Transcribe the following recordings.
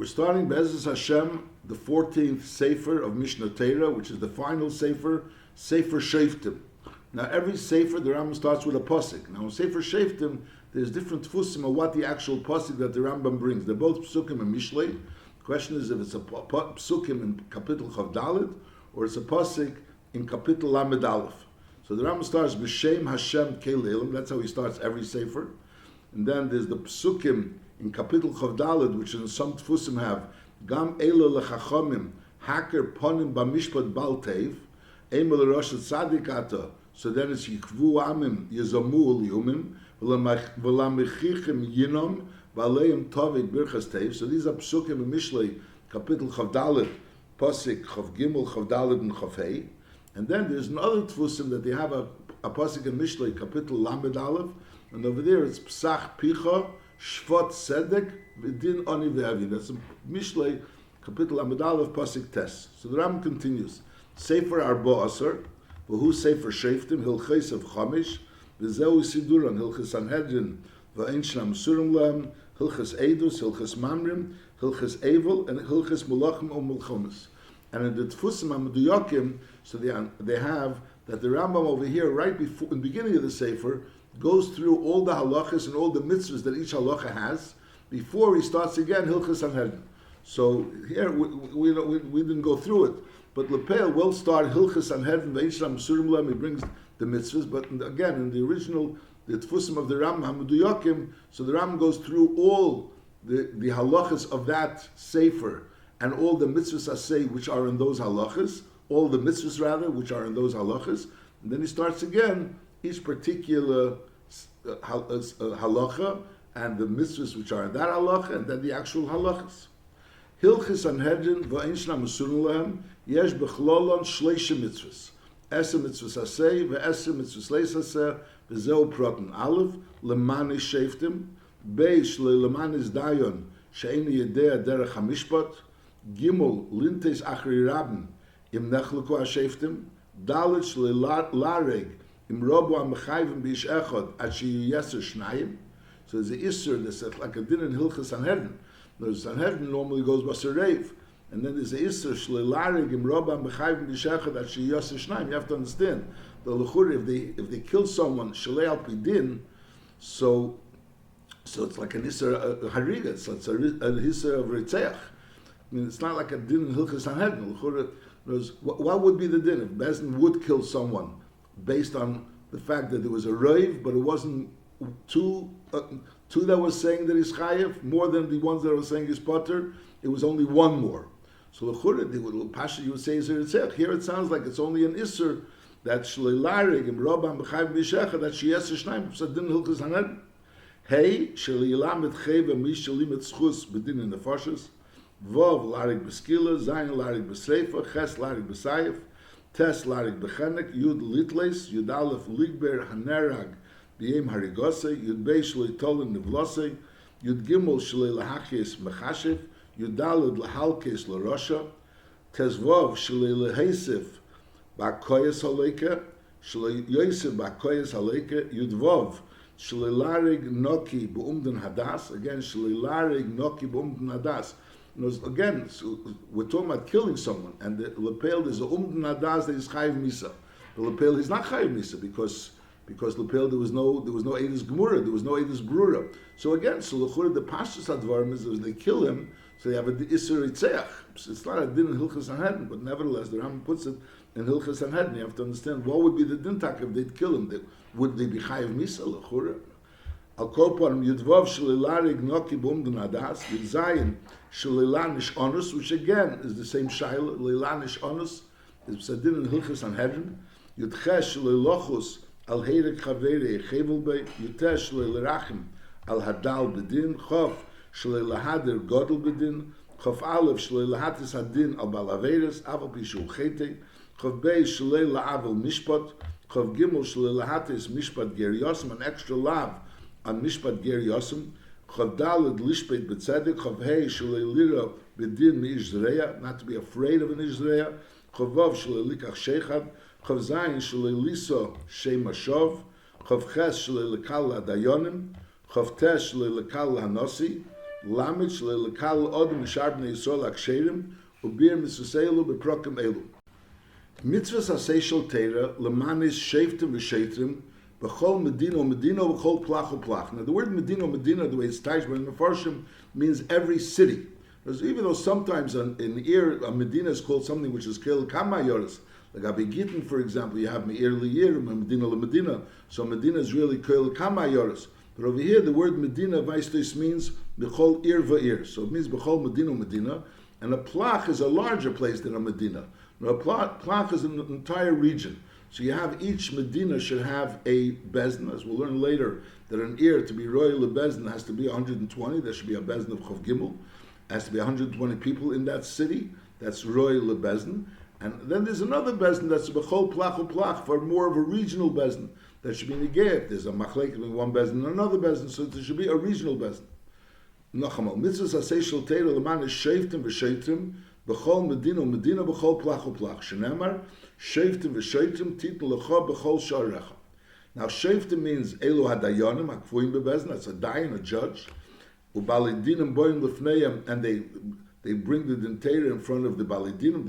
We're starting Be'ezus Hashem, the 14th Sefer of Mishnah Torah, which is the final Sefer, Sefer Shoftim. Now, every Sefer, the Rambam starts with a pasuk. Now, in Sefer Shoftim, there's different tfusim of what the actual pasuk that the Rambam brings. They're both psukim and mishlei. The question is if it's a psukim in Kapitel Chav Dalet, or it's a pasuk in Kapitel Lamed Aleph. So the Rambam starts B'Shem Hashem Keilelim. That's how he starts every Sefer. And then there's the psukim in Kapitel Chav Dalet, which in some tfusim have Gam Elo Lechachomim Haker Ponim Bamishpat Baltev Emel Rosh Tzadik Ata. So then it's Yikvu Amim Yezamu Liyumim V'Lamichichim Yinom V'Aleim Tovik Birchas Tev. So these are psukim in Mishlei Kapitel Chav Dalet, pasuk Chav Gimel, Chav Dalet, and Chav Hei. And then there's another tfusim that they have a pasuk in Mishlei Kapitel Lamed Aleph, and over there it's Psach Picha Shvot Sedek V'Din Oni V'Avi. That's a Mishlei Kapitel Lamed Aleph pasuk Tes. So the Ram continues. Sefer Arba Asar, V'Hu Sefer Shoftim Hilchos of Chamish, V'Zeu Siduran Hilchos Sanhedrin V'Ein Shlam Surim Lam Hilchos Eidus Hilchos Mamrim Hilchos Evel and Hilchos Mulachim Umulchomis. And in the Tfusim HaMeduyakim, so they have that the Rambam over here, right before in the beginning of the Sefer, goes through all the halachas and all the mitzvahs that each halacha has before he starts again Hilchos Sanhedrin. So here we didn't go through it, but Lepel will start Hilchos Sanhedrin V'Ein Shlam Surim Lam. He brings the mitzvahs, but again in the original, the Tfusim of the Rambam HaMeduyakim, so the Rambam goes through all the halachas of that Sefer and all the mitzvahs asay which are in those halachas, all the mitzvahs rather which are in those halachas, and then he starts again each particular halacha and the mitzvahs which are in that halacha, and then the actual halachas. Hilchos Sanhedrin V'Ein Shlam Surim Lam Yesh B'Chlolon Shleisha Mitzvahs. Esa mitzvahs asay ve'esa mitzvahs leis asay v'zeu proten aleph lemani sheftim beish lemani dayon she'eni yedea derech hamishpat gimel lintes achri rabin im nechleku hasheftim dalet shlelareg im robo amechayvim b'ish echad ad she'yu yeser shnayim. So there's the isser that's like a din in Hilchos Sanhedrin. The Sanhedrin normally goes basarev. And then there's a Isser Shleilarig Im Robam B'Chayvim B'Shechad At Sheyoseh Shnayim. You have to understand the Lechuri, if they kill someone Shalei Al Pidin, so it's like an Isser Hariga. So it's a Isser of Ritzeach. I mean, it's not like a din in Hilchos Sanhedrin. Lechuri, what would be the din if Bezdin would kill someone based on the fact that there was a Reiv, but it wasn't two that was saying that he's Chayev more than the ones that were saying he's Potter. It was only one more. So the Pasha you would say is Iritzech. Here it sounds like it's only an Isser that Shleilarig and Robam B'Chayv B'Shecha that she yes Shnaim so didn't Hilchos Sanhedrin. Hey Shleilam et Chayv Mi Shalim et Schus B'Din in the Foshes Vov Larig B'Skila Zayin Larig B'Sreifa Ches Larig B'Sayif Tes Larig B'Chenek Yud Litles Yud Aleph Ligber Hanerag B'Yem Harigose Yud Bei Shlei Tolin Nivlose Yud Gimel Shlei Lahachis Mechashiv Yudalad Lahalkes LaRosha, Tezvov Shalei Lehesif Bakoyes Haleka, Shalei Yosef Bakoyes Haleka, Yudvov Shalei Larig Noki B'Umden Hadas, again Shalei Larig Noki B'Umden Hadas. Again, so we're talking about killing someone, and the Lepel is a Umden Hadas that is Chayiv Misa. The Lepel is not Chayiv Misa because Lepel there was no Eidos Gemura, there was no Eidos Brura. So again, so the Pashtus Advarim is they kill him. So they have a Isser Ritzeach. It's not a din in Hilchos Sanhedrin, but nevertheless the Rambam puts it in Hilchos Sanhedrin. You have to understand what would be the din tak if they'd kill him. Would they be Chayiv Misa l'chura? Al kol parim Yudvav Shleilarig Noki B'Umden Hadas Yudzayin Shleilanish Onus, which again is the same Shaila. Leilanish Onus is a din in Hilchos Sanhedrin. Yudchesh Shleilochus Al Heirek Chaveri Chevel Bei Yutesh Shleilerachim Al Hadal B'Din Chof Shlei Lahadir Godel Bedin, Chof Aleph Shlei Lahatis Hadin Al Balaveres, Aval Pishu Chete, Chof Bei Shlei Laavel Mishpat, Chof Gimel Shlei Lahatis Mishpat Ger Yosem, an extra lav on Mishpat Ger Yosem, Chof Daled Lishpet Betzedek, Chof Hei Shlei Lira Bedin Mi Ishzreya, not to be afraid of an Ishzreya, Chof Vav Shlei Likach Sheichad, Chof Zayin Shlei Liso Shei Mashov, Chof Ches Shlei Lekal Adayonim, Chof Tesh Shlei Lekal Hanosi, Lamich le'lekal odem mishar b'nei Yisrael aksherim ubir mitzvaseilu beprokim elu. Mitzvahs aseshel teira lemanis sheftim v'shetrim b'chol medina b'chol plach u'plach. Now the word medina, the way it's tied by the Mefarshim, means every city. Because even though sometimes in Ir, a medina is called something which is kel kama yoris, like Abi Gittin, for example, you have me'ir li'ir, medina le'medina. So medina is really kel kama yoris. But over here, the word medina vaistis means b'chol ir va'ir. So it means b'chol medina, and a plach is a larger place than a medina. Now, a plach is an entire region. So you have each medina should have a bezdin, as we'll learn later, that an Ir to be royal bezdin has to be 120. There should be a bezdin of Chav Gimel. Has to be 120 people in that city. That's royal bezdin. And then there's another bezdin that's b'chol plach u'plach for more of a regional bezdin. That should be negayet. There's a machlek between one bezdin and another bezdin, so there should be a regional bezdin. Nachamal mitzvahs aseshel teira leman is sheftim v'shetrim b'chol medina b'chol plach u'plach. Shenemar sheftim v'shetrim titin lecha b'chol sharecha. Now sheftim means elu hadayonim hakfuim bebezdin. That's a dayan, a judge. Ubalidinim boim lefneim, and they bring the dintera in front of the balidinim.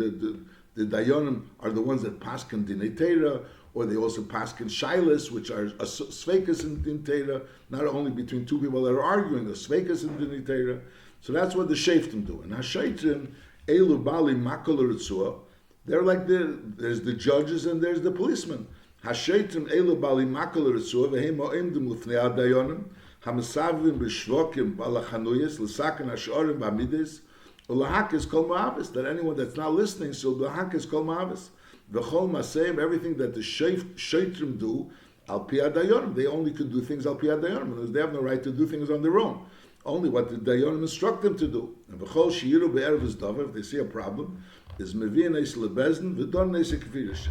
The dayanim are the ones that paskin dinei Torah, or they also paskin shilas, which are sveikas in dintera, not only between two people that are arguing, the sveikas in dinei Torah. So that's what the sheftim do. And hasheitim elu bali makol ritzua. They're like there's the judges and there's the policemen. Hasheitim elu bali makol ritzua vehem mo'imdim lefnei adayonim. Hamasavim b'shvokim balachanuyas l'saken hashorim b'amides ulahakis kol ma'avis, that anyone that's not listening so ulahakis kol ma'avis v'chol maseim, everything that the sheitrim do al pi adayonim, they only could do things al pi adayonim, because they have no right to do things on their own, only what the dayonim instruct them to do. And v'chol sheyiru be'erev davar, if they see a problem, is mevi'in eis lebezin v'don neis ekvirish.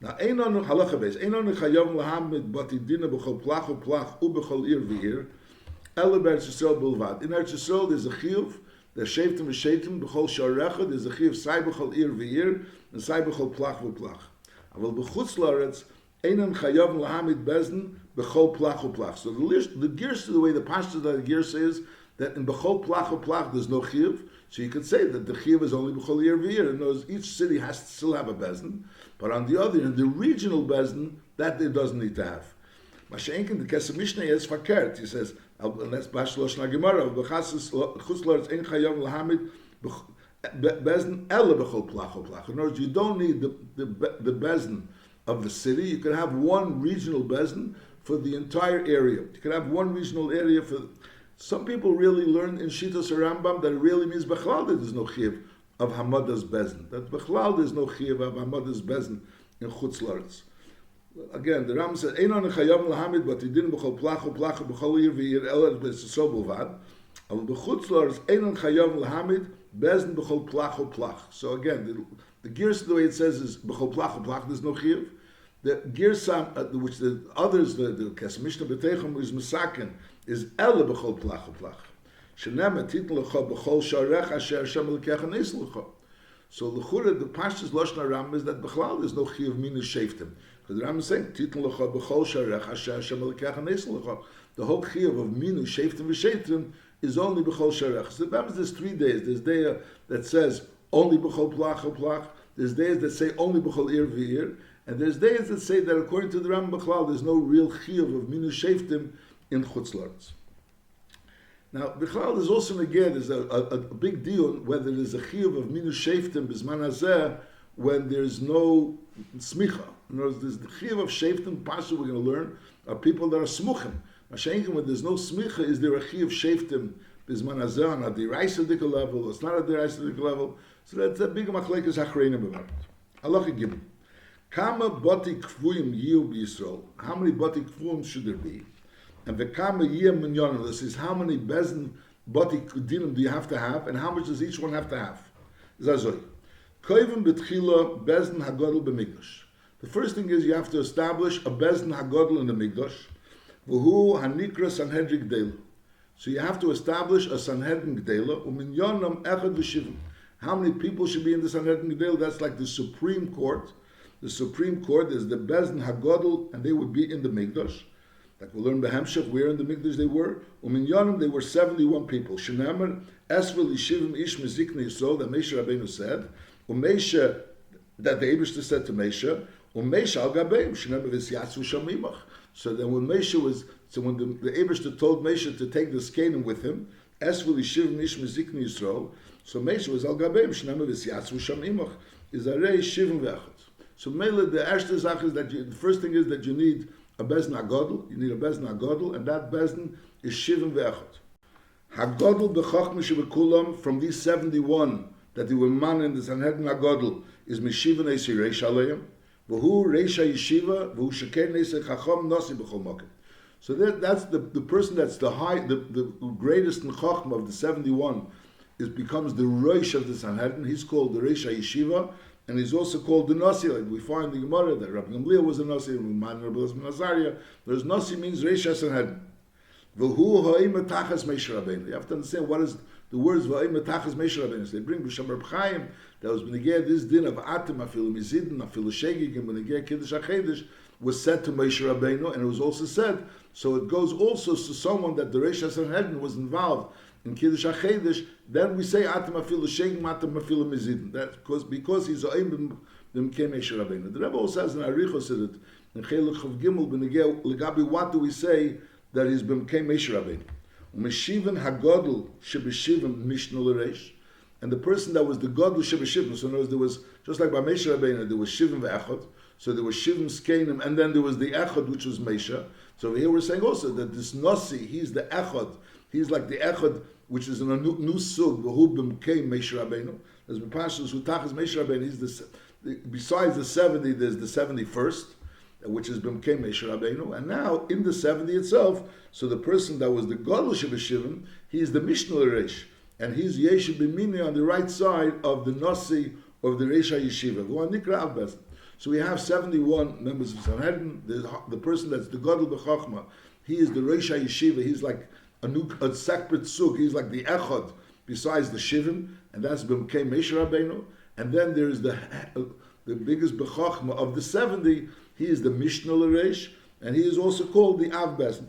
Now, einon halacha beis, einon chayav lahamid batidina b'chol plach u'plach u'b'chol ir v'ir, ele b'Eretz Yisrael bilvad. In Eretz Yisrael, there's a chiyuv, there's sheftim v'sheftim b'chol sharecha, there's a chiyuv sai b'chol ir v'ir, and sai b'chol plach v'plach. Aval b'chutz la'aretz, einon chayav lahamid bezin b'chol plach u'plach. So the gears, the way the pastor of the gears says, that in b'chol plach u'plach there's no chiyuv, so you could say that the chiyuv is only b'chol ir v'ir, and each city has to still have a bezin. But on the other hand, the regional bezdin, that it doesn't need to have. Mashenkin, the Kesef Mishnah is fakert. He says, and that's Bashlosh Nagemara, B'chasis Chutzlords Ein Chayav Lahamid Bezdin Ela B'chol Plach U'Plach. In other words, you don't need the bezdin of the city. You can have one regional bezdin for the entire area. You can have one regional area for. Some people really learn in Shitas Rambam that it really means Bechlal that there's no chiv of Hamadas Bezdin. That Bechlal there's no chiyuv of Hamadas Bezdin in Chutz La'aretz. Again, the Ram said, Einon Chayav Lahamid, but he didn't b'chol plach u'plach b'chol ir v'ir elet b'Yisrael b'lvad. But b'Chutz La'aretz, Einon Chayav Lahamid, Bezdin b'chol plach u'plach. So again, the gears, the way it says is b'chol plach u'plach, there's no chiyuv. The Girsam, which the others, the Kesef Mishnah B'Teicham is Mesaken, is Ele b'chol plach u'plach. Shenema titin lecha b'chol sharech asher Hashem l'kecha neis lecha. So the Pashtus Lashon HaRambam is that b'chlal there's no chiyuv minus sheftim. Because the Rambam is saying titin lecha b'chol sharech asher Hashem l'kecha neis lecha. The whole chiyuv of minus sheftim v'sheftim is only b'chol sharech. So there's 3 days. There's day that says only b'chol plach u'plach. There's days that say only b'chol ir v'ir. And there's days that say that according to the Rambam b'chlal there's no real chiyuv of minus sheftim in Chutz La'aretz. Now, Bichlal is also again there's a big deal whether there's a chiyuv of minus sheftim b'zman hazeh when there's no smicha. In other words, there's the chiyuv of sheftim. Pasuk we're going to learn are people that are smuchim. Mashenkin, when there's no smicha, is there a chiyuv sheftim b'zman hazeh on a deraisa level? It's not a deraisa level. So that's a big machlekes hachreinim about it. Halacha gimel. Kama bati kfuyim yiu b'Yisrael. How many bati kfuyim should there be? And the kama yiyah minyanim. This is how many bezin bati dinim do you have to have, and how much does each one have to have? Zazoi. Koivim b'tchila bezin hagodol b'mikdash. The first thing is you have to establish a bezin hagodol in the mikdash. V'hu hanikra Sanhedrin gdela. So you have to establish a Sanhedrin gdela. Uminyanam echad v'shivim. How many people should be in the Sanhedrin gdela? That's like the Supreme Court. The Supreme Court is the bezin hagodol, and they would be in the mikdash. Like we learn Behemshech, where in the Mikdash they were. Uminyanim, they were 71 people. Shenamer, Esvel Yishivim Ish Mezikne Yisrael, that Moshe Rabbeinu said. Umesha, that the Eibishter said to Moshe. Umesha al Gabeim, Shenamer V'Syatzu Shamimach. So then when Moshe was, so when the Eibishter told Moshe to take the Skanim with him, Esvel Yishivim Ish Mezikne Yisrael, so Moshe was al Gabeim, Shenamer V'Syatzu Shamimach. Is Arei Shivim V'Echad. So Mele, the Erste Zach is that the first thing is that you need a Bezn HaGodel, you need a Bezn HaGodel, and that Bezn is Shivim Ve'echot. HaGodel B'chochma Shebekulam, from these 71 that they were man in the Sanhedrin HaGodel, is Meshivin Eisi Reish Aleim, V'hu Reisha Yeshiva, V'hu Sheker Neisei Chacham Nasi B'chol Mokem. So that's the person that's the greatest in Chochma of the 71, becomes the Reish of the Sanhedrin. He's called the Reisha Yeshiva, and he's also called the Nasi, like we find in the Gemara that Rabbi Gamliel was a Nasi, Rabbi Nazaria. There's Nasi means Reisha Sanhedrin. V'hu ha'im etachas Moshe Rabbeinu. You have to understand what is the words v'ha'im etachas Moshe Rabbeinu. So they bring B'Shem Reb Chaim that was benegeh this din of atim afilu mizidin afilu shegig and benegeh kiddush hachedesh was said to Moshe Rabbeinu, and it was also said. So it goes also to someone that the Reisha Sanhedrin was involved in Kiddush HaChedesh, then we say Atam Afilu Shegim, Atam Afilu Mizidin. That because he's O'im B'Mkei Moshe Rabbeinu. The Rebbe also says in Arichos that in Chelek Chav Gimel B'Negei Legabi, what do we say that he's B'Mkei Moshe Rabbeinu? U'Meshivan HaGodel Shebeshivim Mishnu L'Reish, and the person that was the Godel Shebeshivim. So in other words, there was just like by Moshe Rabbeinu, there was Shivim Ve'echot. So there was Shivim Skenim, and then there was the Echad, which was Moshe. So over here we're saying also that this Nasi, he's the Echad. He's like the Echad, which is in a new sug, who became Moshe Rabbeinu. There's Mepashas who tachas Moshe Rabbeinu. He's besides the 70, there's the 71st, which has became Moshe Rabbeinu. And now in the 70 itself, so the person that was the Gadol Shebeshivim, he's the Mishnah Reish, and he's Yeshiv B'Mini on the right side of the Nasi of the Reisha Yeshiva. So we have 71 members of Sanhedrin. The person that's the Gadol B'Chachma, he is the Reisha Yeshiva. He's like a separate suk. He's like the echad besides the shivim, and that's b'mkei Moshe Rabbeinu. And then there is the biggest bechachma of the 70. He is the Mishnah L'Reish, and he is also called the Av Bezin.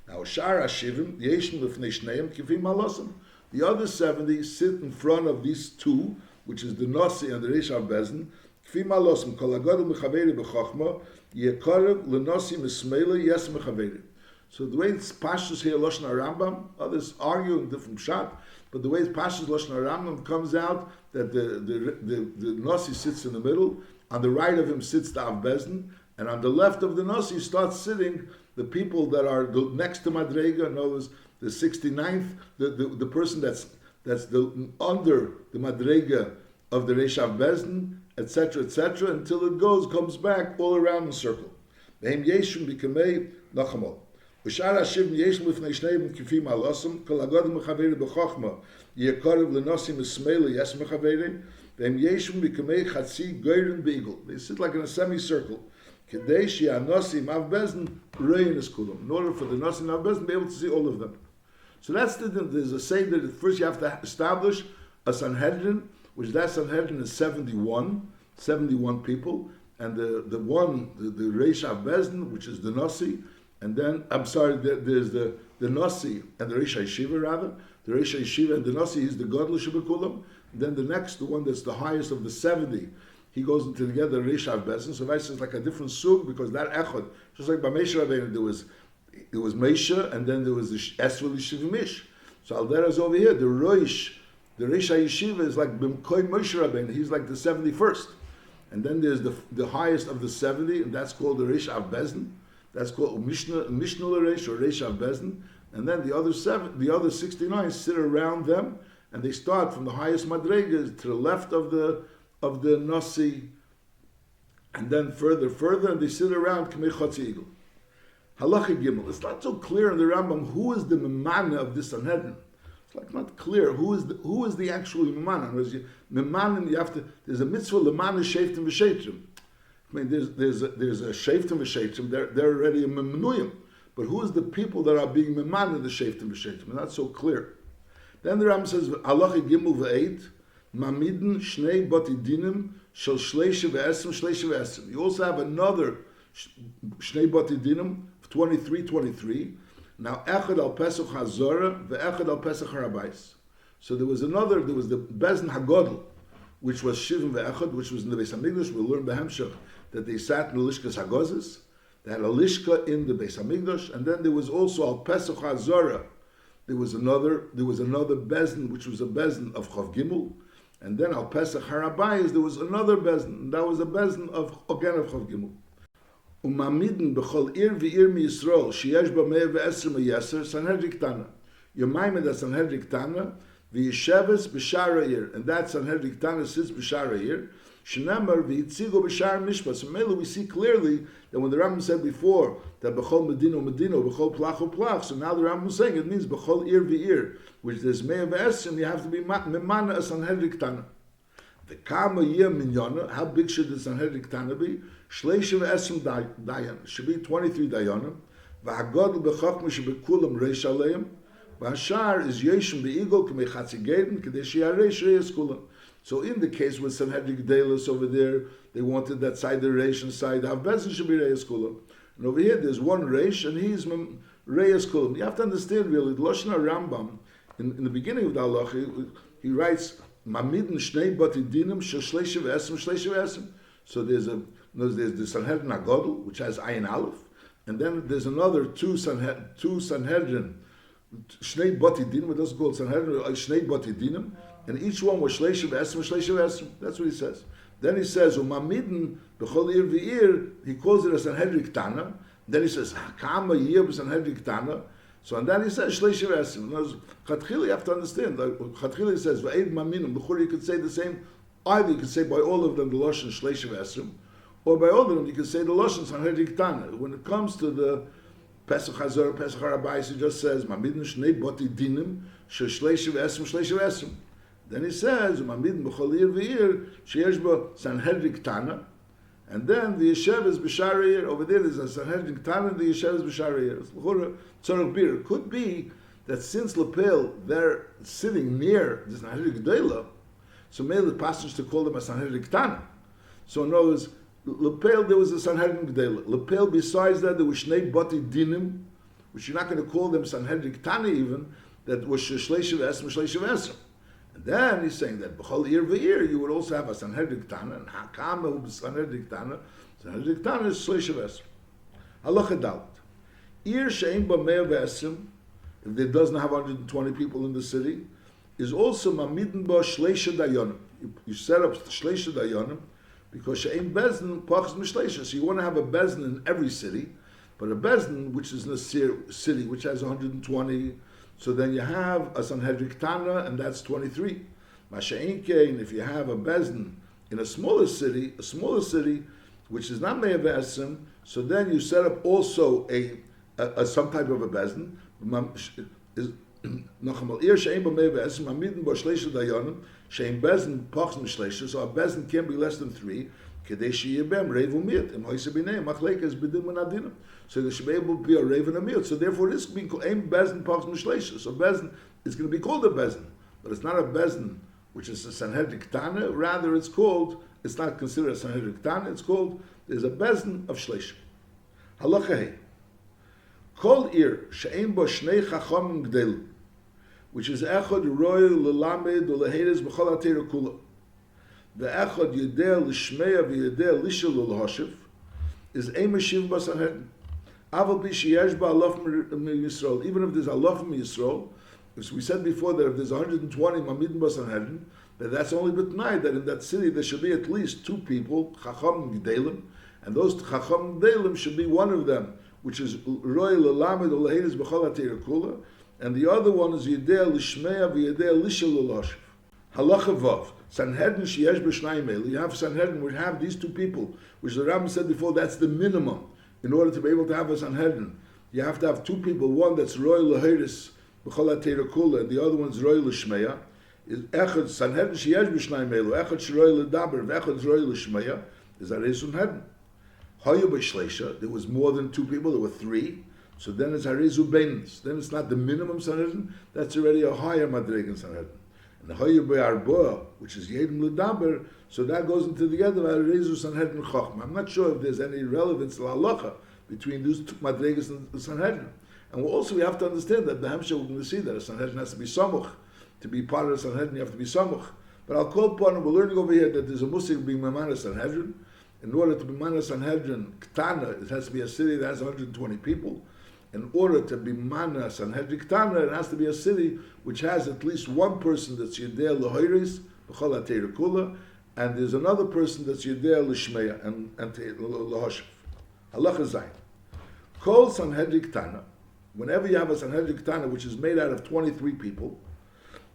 Now Shar HaShivim Yeshim L'fnei Shneim Kivim Halasim. The other 70 sit in front of these two, which is the Nasi and the Reish Av Bezin. Kivim Halasim Kol Hagadol Mechaveri B'Chachma Yekarev L'Nasi Mismeila Yes Mechaveri. So the way it's Pashtus here, Lashon HaRambam, others argue in different pshat, but the way it's Pashtus Lashon HaRambam comes out that the Nasi sits in the middle, on the right of him sits the Av Bezin, and on the left of the Nasi starts sitting the people that are next to Madrega, in other words, the 69th, the person that's under the Madrega of the Reish Av Bezin, etc., until it comes back all around in a circle. Ve'hem Yeshim B'Kamei Nachamol. ושאר השבעים יש לפני שניהם כפים על עושים, כל הגודל מחברי בחוכמה, יקרב לנוסי משמאלה יש מחברי, והם ישם בכמי חצי גוירן בעיגל. They sit like in a semicircle, כדי שהנוסי עם אב בזן רואים את כולם. In order for the נוסי and אב בזן to be able to see all of them. So there's a saying that first you have to establish a Sanhedrin, which that Sanhedrin is 71 people, and the Reish Av Bezin, which is the Nasi, and then, there's the Nasi and the Reisha Yeshiva, rather. The Reisha Yeshiva and the Nasi is the Gadol Shebekulam. Then the next, the one that's the highest of the 70, he goes into together Reisha Av Bezin. So that's like a different sug, because that Echad, just like by Moshe Rabbeinu, there was Moshe, and then there was the Esrel Yeshiva Mish. So Aldera is over here. The Reisha Yeshiva is like B'mkoi Moshe Rabbeinu. He's like the 71st. And then there's the highest of the 70, and that's called the Reisha Av Bezin. That's called Mishnah L'Reish or Reish Av Bezin, and then the other 69 sit around them, and they start from the highest madrega to the left of the Nasi, and then further, and they sit around K'mei Chotzi Igel. Halacha Gimel. It's not so clear in the Rambam who is the Memana of this Sanhedrin. It's like not clear who is the actual Memana. There's a mitzvah Lemana Sheftim V'Shetrim. I mean, there's a Sheftim V'Shetrim, they're already a Memnuyim. But who is the people that are being Meman in the Sheftim V'Shetrim? It's not so clear. Then the Ram says, Halacha Gimel V'Eit, Mamidin Shnei Batidinim Shel Shleisha V'Esrim Shleisha V'Esrim. You also have another Shnei Bati Dinim, 23. Now, Echad al Pesach HaZorah, ve'Echad al Pesach HaRabais. So there was the Bezin HaGodl, which was Shivim ve'Echad, which was in the Beis HaMikdash. We'll learn Behemshach that they sat in the Lishkas HaGozes. They had a Lishka in the Beis HaMikdash, and then there was also al Pesach HaZorah. There was another Bezin, which was a Bezin of Chav Gimel, and then al Pesach HaRabais, there was another Bezin, and that was a Bezin of Chav Gimel. Umamidin b'chol ir v'ir mi-Yisrael sheyesh ba 110 me'yeser Sanhedrin Ktana. Yomayim that Sanhedrin Ktana v'yisheves b'shar ha'ir, and that Sanhedrin Ktana sits b'shar ha'ir. Shenemar v'yitzigo b'shar mishpat. So mainly we see clearly that when the Rambam said before that b'chol medino b'chol plach, so now the Rambam is saying it means b'chol ir v'ir, which there's 110, you have to be memana a Sanhedrin Ktana. The Kama Yeh Minyana, how big should the Sanhedrin Ktana be? Shleishim Esrim Dayan, should be 23 Dayanim. V'hagodl b'chokma should be kulam reish aleim. V'hashar is Yeshim be'igol k'mei chatzigeden k'dei she'areish reyes kulam. So in the case with Sanhedrin Gdelis over there, they wanted that side, the reish and side, how bezin should be reyes kulam. And over here there's one reish and he's reyes kulam. You have to understand really, the Lashon Rambam, in the beginning of the halacha, he writes, Mamidin Shnei Bati Dinim Shleisha V'Esrim. So there's the Sanhedrin HaGodl, which has Ayin Aleph, and then there's another two Sanhedrin Shnei Bati Dinim. It doesn't call Sanhedrin Shnei Bati Dinim, and each one was Shleisha V'Esrim. That's what he says. Then he says Umamidin B'chol Ir V'ir. He calls it a Sanhedrin Ktana. Then he says Kama Yeh B'Sanhedrin Ktana. So and then he says Shleish V'Esrim. Chatchila, you have to understand. Like Chatchila says V'Eid Maminim. B'chur you could say the same. Either you could say by all of them the Lashon Shleish V'Esrim, or by all of them you could say the Lashon Sanhedrin Ktana. When it comes to the Pesach HaZorah, Pesach HaRabais, he just says Mamidin Shnei Bati Dinim Shleish V'Esrim. Then he says Mamidin B'chol Ir V'ir Sheyesh Ba Sanhedrin Ktana. And then the Yeshev is B'shar Ha'ir. Over there is a Sanhedrin Ktana, and the Yeshev is B'shar Ha'ir. It could be that since Lepel, they're sitting near the Sanhedrin G'dayla, so maybe the passage to call them a Sanhedrin Ktana. So in other words, Lepel, there was a Sanhedrin G'dayla. Lepel, besides that, there was Shnei Bati Dinim, which you're not going to call them Sanhedrin Ktana even, that was Shleish V'Esrim. And then he's saying that b'chol ir v'ir you would also have a Sanhedrin Ktana, and Hakama who is Sanhedrin Ktana. Sanhedrin Ktana is Shleish V'Esrim. Halacha Dalet. Ir she'ein ba 110, if it doesn't have 120 people in the city, is also mamidin ba Shleisha Dayanim. You set up Shleisha Dayanim because she'ein bezin pachs mishleisha. So you want to have a bezin in every city, but a bezin which is in a city which has 120. So then you have a Sanhedrin Ktana, and that's 23. Masha'in kein, if you have a Bezin in a smaller city, which is not Me'eh V'Esrim, so then you set up also a some type of a Bezin. Nachamal Ir she'ein ba 110, mamidin ba shleisha dayanim, she'ein Bezin pachs mishleisha, so a Bezin can't be less than 3, kedei sheyibem reiv u'miyat, im hoyse b'nei, machlekes b'dim u'nadinim. So there should be able to be a raven and a miyot. So therefore this being called Ein Bezin Pachs Mishleisha. So Bezin is going to be called a Bezin. But it's not a Bezin, which is a Sanhedrin Ktana. Rather it's not considered a Sanhedrin Ktana. It's called, there's a Bezin of Shleisha. Halacha Hei. Kol Ir, She'ein Bo Shnei Chachamim Gdelu, which is Echad Roy L'Lamed U'Leheres B'chol HaTeira Kula. The Echad Yedeh L'Shmeya V'Yedeh L'Shel L'Hoshev is Ein Meshiv Ba Sanhedrin. Even if there's alaf from Yisrael, as we said before that if there's 120 Mamidin Bas Sanhedrin, that's only b'tnai that in that city there should be at least 2 people, Chacham G'delim, and those Chacham G'delim should be one of them, which is Roy L'Lamed U'Leheres B'chol HaTeira Kula, and the other one is Yedeh L'Shmeya V'Yedeh L'Shel L'Hoshev. Halacha Vav. Sanhedrin Sheyesh B'Shnayim Eil. You have Sanhedrin, which have these 2 people, which the Rambam said before, that's the minimum. In order to be able to have a Sanhedrin, you have to have 2 people. One that's Roy L'Heres B'chol HaTeira Kula, and the other one's Roy L'Shmeya. Is Echad Sanhedrin Sheyesh B'Shnayim Eil. Echad Shroy L'Daber. Echad Roy L'Shmeya. Is Arei Sanhedrin. Hayu B'Shleisha. There was more than 2 people. There were 3. So then it's Arei Zubenis. Then it's not the minimum Sanhedrin. That's already a higher Madreg in Sanhedrin. And Hoya Be'arba, which is Yedim L'daber, so that goes into together by Rezu Sanhedrin Chochma. I'm not sure if there's any relevance to halacha between those two madregas and the Sanhedrin. And we have to understand that the Hemshah, we're going to see that a Sanhedrin has to be samuch. To be part of the Sanhedrin, you have to be samuch. But I'll call upon, we're learning over here that there's a musik being Mamana Sanhedrin. In order to be Mamana Sanhedrin Ktana, it has to be a city that has 120 people. In order to be Mana Sanhedrin Ktana, it has to be a city which has at least one person that's Yedea L'hoiris, B'chol HaTeir Kula, and there's another person that's Yedea L'shmeya and L'hoshev. Halacha Zayin. Kol Sanhedrin Ktana, whenever you have a Sanhedrin Ktana which is made out of 23 people,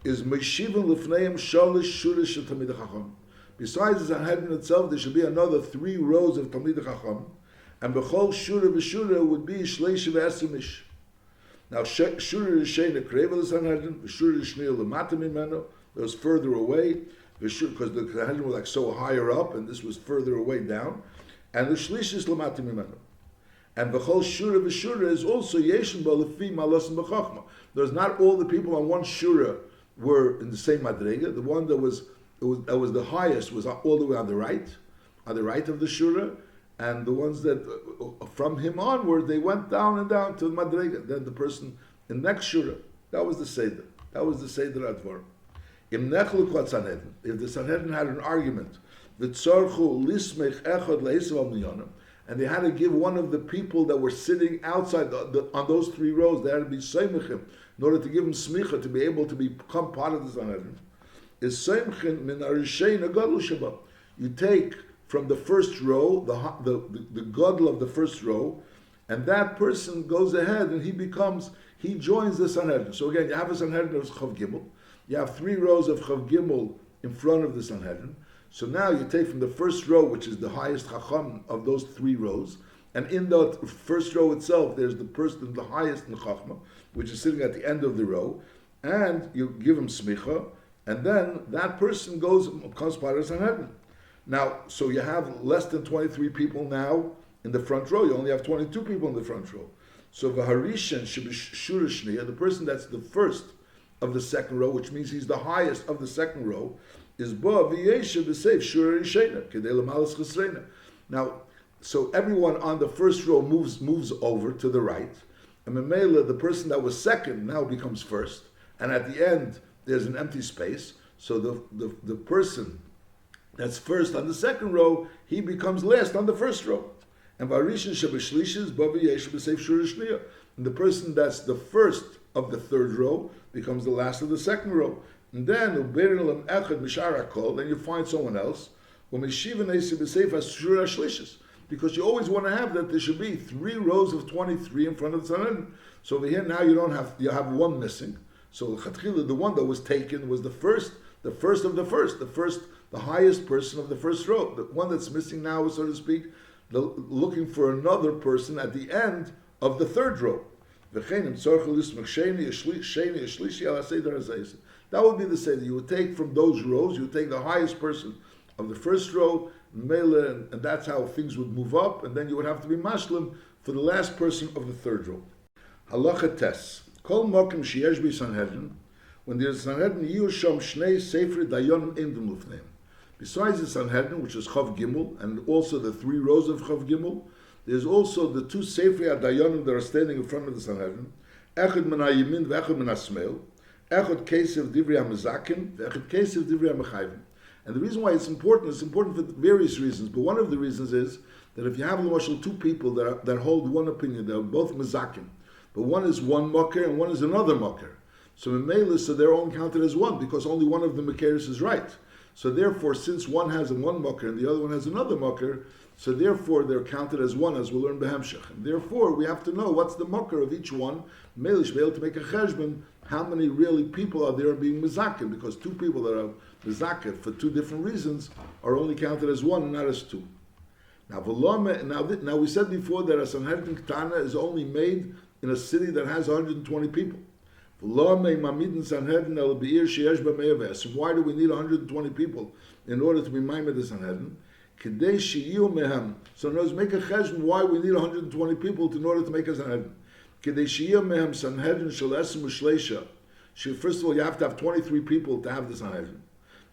is Meshivan L'fneim Sholish Shurish of Talmidei Chacham. Besides the Sanhedrin itself, there should be another 3 rows of Talmidei Chacham, and B'chol Shura V'Shura would be Shleish V'Esimish. Now, Shura Rishayna Kreva the Sanhedrin, Shura Rishneil L'Mata Mimeno, that was further away, because the Sanhedrin were like so higher up, and this was further away down, and the Shlish is L'Mata Mimeno. And B'chol Shura V'Shura is also Yeshin B'Lefi Malasim B'Chachma. There's not all the people on one Shura were in the same Madrega. The one that was the highest was all the way on the right of the Shura, and the ones that from him onward they went down and down to the Madrega. Then the person in next Shura, that was the Seder. That was the Seder Advar. Im Nechlu Kwat Sanhedrin, if the Sanhedrin had an argument, V'tzorchu Lismech Echad Le'esav Al Milyonim, and they had to give one of the people that were sitting outside on those 3 rows, they had to be Seimechim, in order to give him smicha, to be able to become part of the Sanhedrin, is Seimchin min arishein agadol shaba. You take from the first row, the gadol of the first row, and that person goes ahead and he joins the Sanhedrin. So again, you have a Sanhedrin of Chav Gimel, you have 3 rows of Chav Gimel in front of the Sanhedrin. So now you take from the first row, which is the highest Chacham of those 3 rows, and in the first row itself, there's the person the highest in Chachma, which is sitting at the end of the row, and you give him smicha, and then that person becomes part of the Sanhedrin. Now, so you have less than 23 people now in the front row. You only have 22 people in the front row. So v'harishan shurishniya, the person that's the first of the second row, which means he's the highest of the second row, is ba v'yeshev v'seif shurishena kedei l'malas chesreina. Now, so everyone on the first row moves over to the right, and Memela, the person that was second now becomes first, and at the end there's an empty space. So the person that's first on the second row, he becomes last on the first row. And varishin shabashlish is bavi yesh b'seif shurishniya. And the person that's the first of the third row becomes the last of the second row. And then uberin echad mishar hakol, then you find someone else. Because you always want to have that there should be 3 rows of 23 in front of the Sanhedrin. So over here now you have one missing. So the one that was taken was the first of the highest person of the first row. The one that's missing now is, so to speak, looking for another person at the end of the third row. That would be the Seder. You would take from those rows, you would take the highest person of the first row, and that's how things would move up, and then you would have to be mashlim for the last person of the third row. Halacha tes. Kol mokim sheyesh bi Sanhedrin, when there's a Sanhedrin, yiyu shom shnei sefer dayonim indum lufneim. Besides the Sanhedrin, which is Chav Gimel, and also the 3 rows of Chav Gimel, there's also the 2 Sefer Dayanim that are standing in front of the Sanhedrin, Echad min hayamin ve'echad min hasmeil, Echad kesev divrei ha'mezakin, ve'echad kesev divrei ha'mechayvim. And the reason why it's important for various reasons, but one of the reasons is that if you have, L'mashal, 2 people that hold one opinion, they're both mezakin, but one is one makir and one is another makir. So in Mela, so they're all counted as one, because only one of the makirs is right. So therefore, since one has one makir and the other one has another makir, so therefore they're counted as one, as we'll learn behemshech. And therefore, we have to know what's the makir of each one. Melish be able to make a cheshbon, how many really people are there being mezakin, because 2 people that are mezakin for 2 different reasons are only counted as one and not as 2. Now we said before that a Sanhedrin Ktana is only made in a city that has 120 people. Why do we need 120 people in order to be maimed the Sanhedrin? So in other words, make a cheshbon why we need 120 people in order to make a Sanhedrin. First of all, you have to have 23 people to have the Sanhedrin.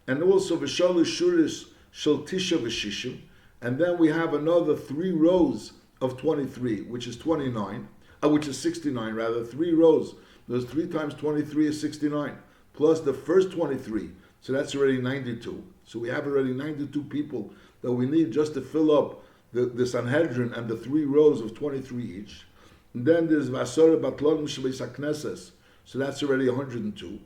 And also, V'shalish Shuris Shel Tisha V'shishim. And then we have another 3 rows of 23, which is 29, which is 69 rather, 3 rows. Those 3 times 23 is 69, plus the first 23. So that's already 92. So we have already 92 people that we need just to fill up the Sanhedrin and the 3 rows of 23 each. And then there's Vasora Batlonim Shebes HaKnesses. So that's already 102.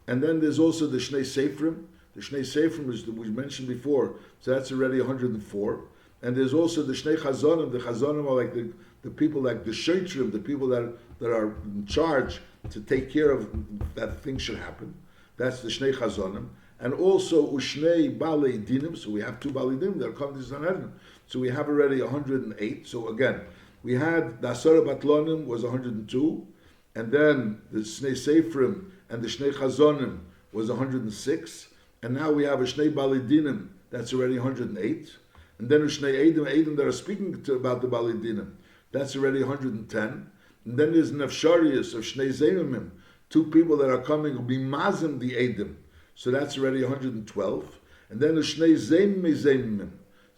And then there's also the Shnei Seifrim. The Shnei Seifrim is we mentioned before, so that's already 104. And there's also the Shnei Chazonim. The Chazonim are like the people like the Sheitrim, the people that are in charge to take care of that things should happen. That's the Shnei Chazonim. And also Ushnei Balei Dinim. So we have 2 Balei Dinim that are coming to Sanhedrin. So we have already 108. So again, we had the Asara Batlonim was 102. And then the Shnei Seifrim and the Shnei Chazonim was 106. And now we have a Shnei Balei Dinim, that's already 108. And then a Shnei Eidim that are speaking about the Balei Dinim, that's already 110. And then there's Nefsharius of Shnei Zeimim, 2 people that are coming will be Mazim the Eidim, so that's already 112. And then the Shnei Zeimim,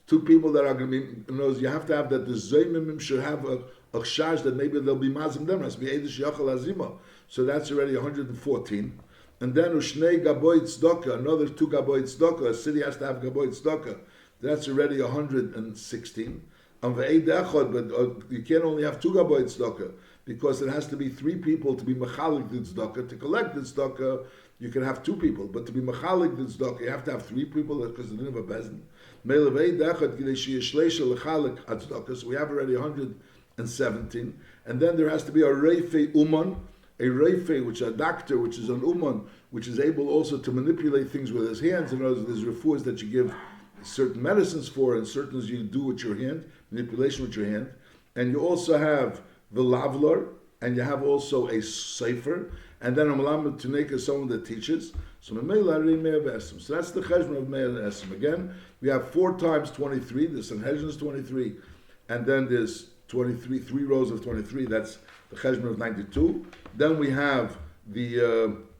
2 people that are going to be, you have to have that the Zeimim should have a chash that maybe they'll be Mazim them, has to be Eidish Yachal Azima, so that's already 114. And then Ushnei Gaboy Tzedakah, another 2 Gaboy Tzedakah, a city has to have Gaboy Tzedakah. That's already 116. And Ve'ed Echad, but you can't only have 2 Gaboy Tzedakah, because it has to be 3 people to be Mechalik the Tzedakah. To collect the Tzedakah, you can have 2 people, but to be Mechalik the Tzedakah, you have to have 3 people, because they didn't have a bezin. Me'le Ve'ed Echad, Gidei Sheyeshleisha Lechalek Tzedakah, so we have already 117. And then there has to be a Reifei Uman, a Reife, which is a doctor, which is an Uman, which is able also to manipulate things with his hands. In other words, there's refuahs that you give certain medicines for, and certain you do with your hand, manipulation with your hand. And you also have the Lavlar, and you have also a Sefer, and then a Malamed Tuneka, someone that teaches. So that's the Cheshbon of Me'er Esim. Again, we have 4 times 23, the Sanhedrin is 23, and then there's 23, 3 rows of 23, that's the Cheshbon of 92. Then we have the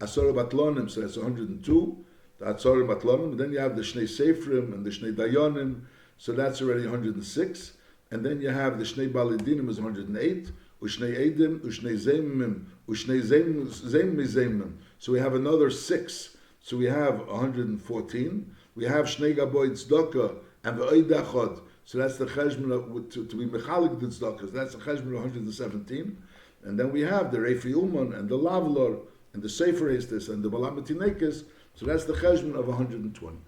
Asara Batlonim, so that's 102, the Asara Batlonim. And then you have the Shnei Seifrim and the Shnei Dayanim, so that's already 106. And then you have the Shnei Balei Dinim is 108, Ushnei Eidim, Ushnei Zeimim, Ushnei Zeimim. So we have another 6. So we have 114. We have Shnei Gaboy Tzedakah and the Ve'ed Echad. So that's the Cheshbon to be Mechalik the Tzedakah. That's the Cheshbon of 117. And then we have the Reifi Uman and the Lavlor and the Sefer Estes and the Balamat Tinekes. So that's the Cheshbon of 120.